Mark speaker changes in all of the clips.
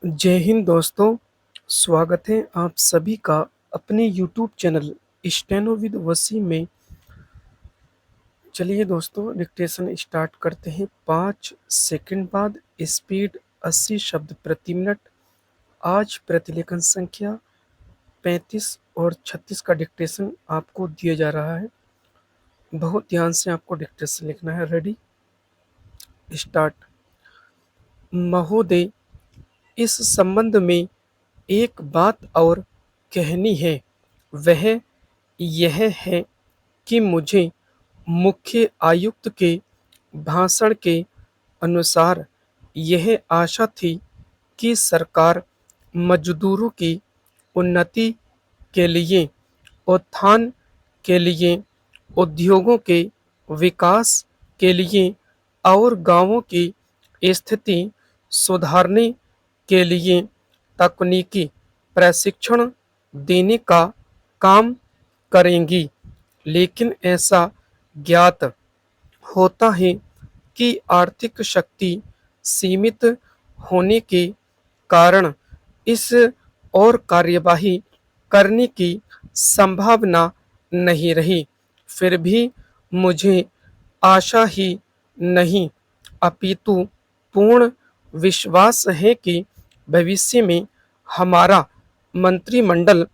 Speaker 1: जय हिंद दोस्तों। स्वागत है आप सभी का अपने यूट्यूब चैनल स्टेनो विद वसी में। चलिए दोस्तों, डिक्टेशन स्टार्ट करते हैं। 5 सेकंड बाद स्पीड 80 शब्द प्रति मिनट। आज प्रतिलेखन संख्या 35 और 36 का डिक्टेशन आपको दिया जा रहा है। बहुत ध्यान से आपको डिक्टेशन लिखना है। Ready, start. महोदय, इस संबंध में एक बात और कहनी है। वह यह है कि मुझे मुख्य आयुक्त के भाषण के अनुसार यह आशा थी कि सरकार मजदूरों की उन्नति के लिए, उत्थान के लिए, उद्योगों के विकास के लिए और गांवों की स्थिति सुधारने के लिए तकनीकी प्रशिक्षण देने का काम करेंगी। लेकिन ऐसा ज्ञात होता है कि आर्थिक शक्ति सीमित होने के कारण इस और कार्यवाही करने की संभावना नहीं रही। फिर भी मुझे आशा ही नहीं अपितु पूर्ण विश्वास है कि भविष्य में हमारा मंत्रिमंडल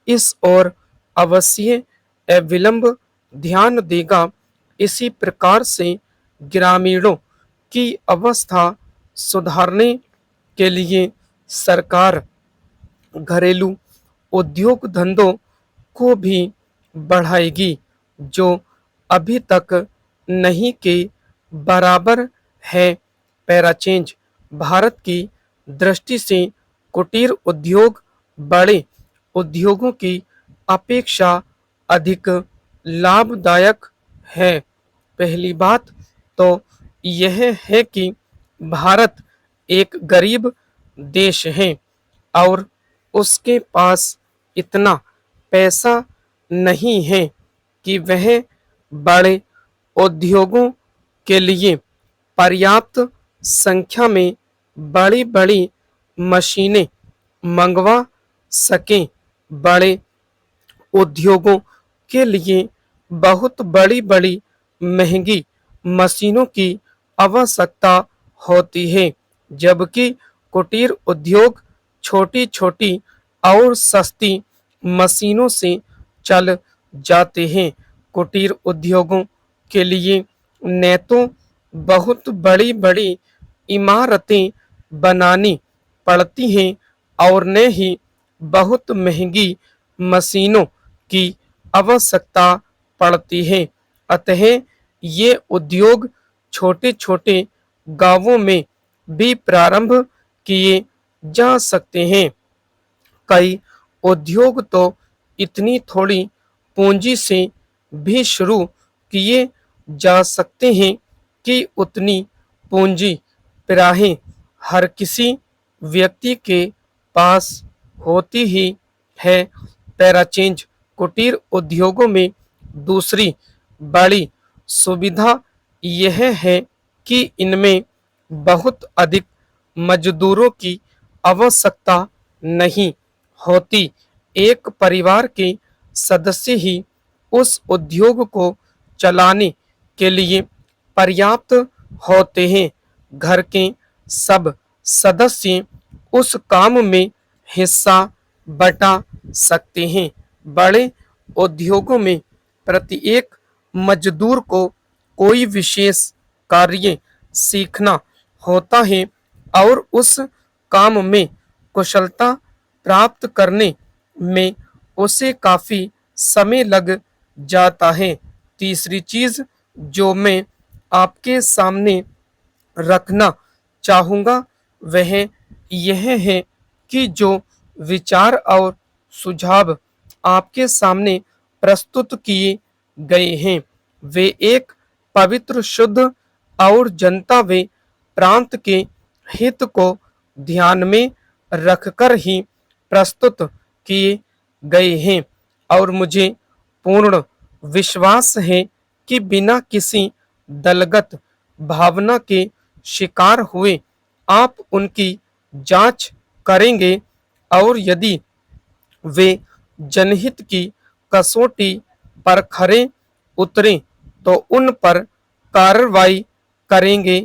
Speaker 1: इस ओर अवश्य अविलंब ध्यान देगा। इसी प्रकार से ग्रामीणों की अवस्था सुधारने के लिए सरकार घरेलू उद्योग धंधों को भी बढ़ाएगी, जो अभी तक नहीं के बराबर है। पैराचेंज। भारत की दृष्टि से कुटीर उद्योग बड़े उद्योगों की अपेक्षा अधिक लाभदायक है। पहली बात तो यह है कि भारत एक गरीब देश है और उसके पास इतना पैसा नहीं है कि वह बड़े उद्योगों के लिए पर्याप्त संख्या में बड़ी बड़ी मशीनें मंगवा सकें। बड़े उद्योगों के लिए बहुत बड़ी बड़ी महंगी मशीनों की आवश्यकता होती है, जबकि कुटीर उद्योग छोटी छोटी और सस्ती मशीनों से चल जाते हैं। कुटीर उद्योगों के लिए न तो बहुत बड़ी बड़ी इमारतें बनानी पड़ती हैं और न ही बहुत महंगी मशीनों की आवश्यकता पड़ती है। अतः ये उद्योग छोटे छोटे गांवों में भी प्रारंभ किए जा सकते हैं। कई उद्योग तो इतनी थोड़ी पूंजी से भी शुरू किए जा सकते हैं कि उतनी पूंजी प्रायः हर किसी व्यक्ति के पास होती ही है। पैराचेंज। कुटीर उद्योगों में दूसरी बड़ी सुविधा यह है कि इनमें बहुत अधिक मजदूरों की आवश्यकता नहीं होती। एक परिवार के सदस्य ही उस उद्योग को चलाने के लिए पर्याप्त होते हैं। घर के सब सदस्य उस काम में हिस्सा बटा सकते हैं। बड़े उद्योगों में प्रत्येक मजदूर को कोई विशेष कार्य सीखना होता है और उस काम में कुशलता प्राप्त करने में उसे काफी समय लग जाता है। तीसरी चीज जो मैं आपके सामने रखना चाहूँगा वह यह है कि जो विचार और सुझाव आपके सामने प्रस्तुत किए गए हैं वे एक पवित्र, शुद्ध और जनता व प्रांत के हित को ध्यान में रखकर ही प्रस्तुत किए गए हैं और मुझे पूर्ण विश्वास है कि बिना किसी दलगत भावना के शिकार हुए आप उनकी जांच करेंगे और यदि वे जनहित की कसौटी पर खरे उतरें तो उन पर कार्रवाई करेंगे।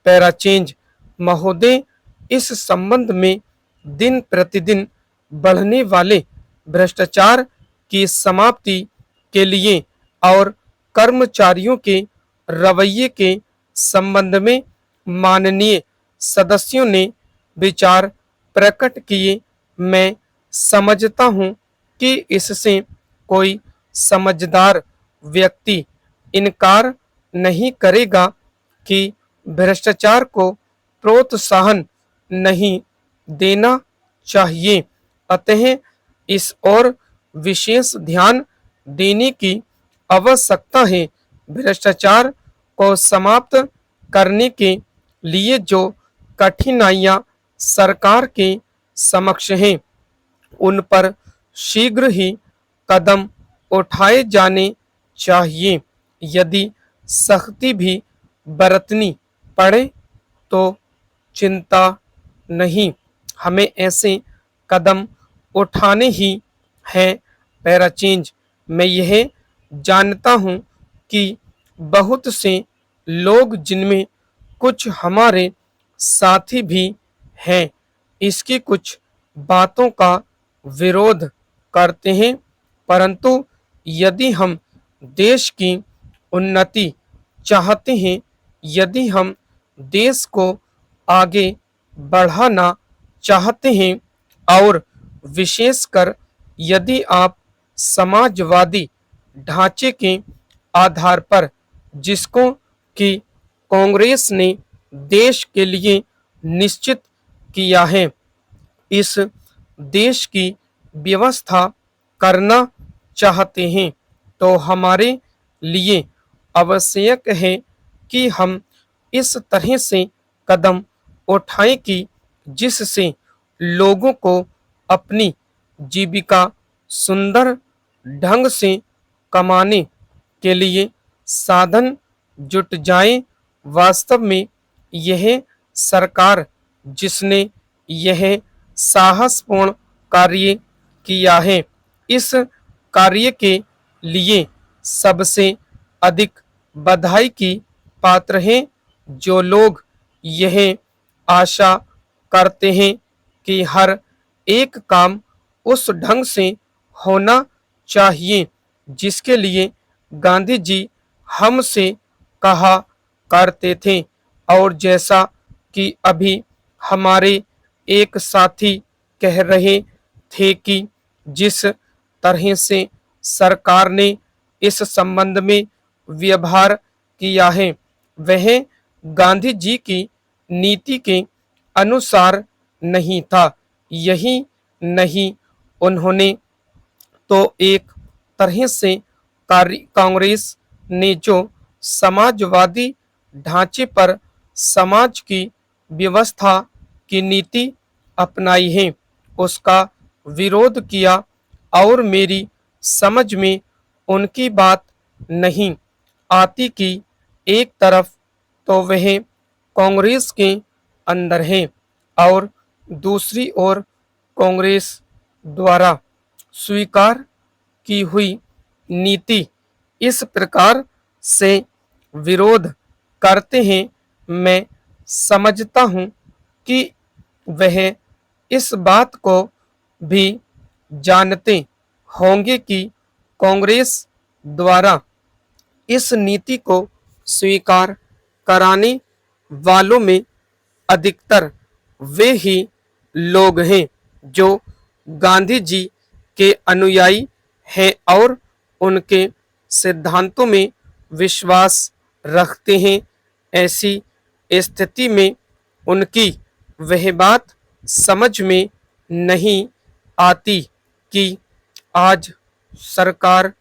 Speaker 1: पैराचेंज महोदय, इस संबंध में दिन प्रतिदिन बढ़ने वाले भ्रष्टाचार की समाप्ति के लिए और कर्मचारियों के रवैये के संबंध में माननीय सदस्यों ने विचार प्रकट किए। मैं समझता हूँ कि इससे कोई समझदार व्यक्ति इनकार नहीं करेगा कि भ्रष्टाचार को प्रोत्साहन नहीं देना चाहिए। अतः इस और विशेष ध्यान देने की आवश्यकता है। भ्रष्टाचार को समाप्त करने के लिए जो कठिनाइयां सरकार के समक्ष हैं, उन पर शीघ्र ही कदम उठाए जाने चाहिए। यदि सख्ती भी बरतनी पड़े तो चिंता नहीं, हमें ऐसे कदम उठाने ही हैं। पैराचेंज, मैं यह जानता हूँ कि बहुत से लोग, जिनमें कुछ हमारे साथी भी हैं, इसकी कुछ बातों का विरोध करते हैं, परंतु यदि हम देश की उन्नति चाहते हैं, यदि हम देश को आगे बढ़ाना चाहते हैं और विशेषकर यदि आप समाजवादी ढांचे के आधार पर, जिसको कि कांग्रेस ने देश के लिए निश्चित किया है, इस देश की व्यवस्था करना चाहते हैं, तो हमारे लिए आवश्यक है कि हम इस तरह से कदम उठाएं कि जिससे लोगों को अपनी जीविका सुंदर ढंग से कमाने के लिए साधन जुट जाए। वास्तव में यह सरकार, जिसने यह साहसपूर्ण कार्य किया है, इस कार्य के लिए सबसे अधिक बधाई की पात्र हैं। जो लोग यह आशा करते हैं कि हर एक काम उस ढंग से होना चाहिए जिसके लिए गांधी जी हमसे कहा करते थे, और जैसा कि अभी हमारे एक साथी कह रहे थे कि जिस तरह से सरकार ने इस संबंध में व्यवहार किया है, वह गांधी जी की नीति के अनुसार नहीं था। यही नहीं, उन्होंने तो एक तरह से कांग्रेस ने जो समाजवादी ढांचे पर समाज की व्यवस्था की नीति अपनाई है, उसका विरोध किया, और मेरी समझ में उनकी बात नहीं आती कि एक तरफ तो वह कांग्रेस के अंदर है और दूसरी ओर कांग्रेस द्वारा स्वीकार की हुई नीति इस प्रकार से विरोध करते हैं। मैं समझता हूँ कि वह इस बात को भी जानते होंगे कि कांग्रेस द्वारा इस नीति को स्वीकार कराने वालों में अधिकतर वे ही लोग हैं जो गांधी जी के अनुयायी हैं और उनके सिद्धांतों में विश्वास रखते हैं। ऐसी स्थिति में उनकी वह बात समझ में नहीं आती कि आज सरकार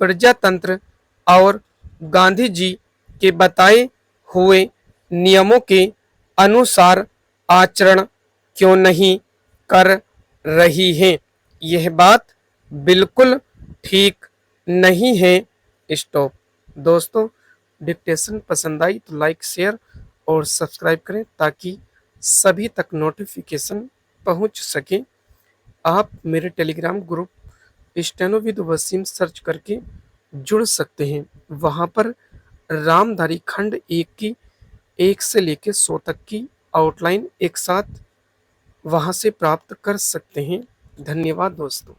Speaker 1: प्रजातंत्र और गांधी जी के बताए हुए नियमों के अनुसार आचरण क्यों नहीं कर रही है। यह बात बिल्कुल ठीक नहीं है। स्टॉप। दोस्तों, डिक्टेशन पसंद आई तो लाइक, शेयर और सब्सक्राइब करें ताकि सभी तक नोटिफिकेशन पहुंच सकें, आप मेरे Telegram group steno with Waseem search करके जुड़ सकते हैं। वहाँ पर रामधारी खंड 1 की 1 से लेके 100 तक की आउटलाइन एक साथ वहाँ से प्राप्त कर सकते हैं। धन्यवाद दोस्तों।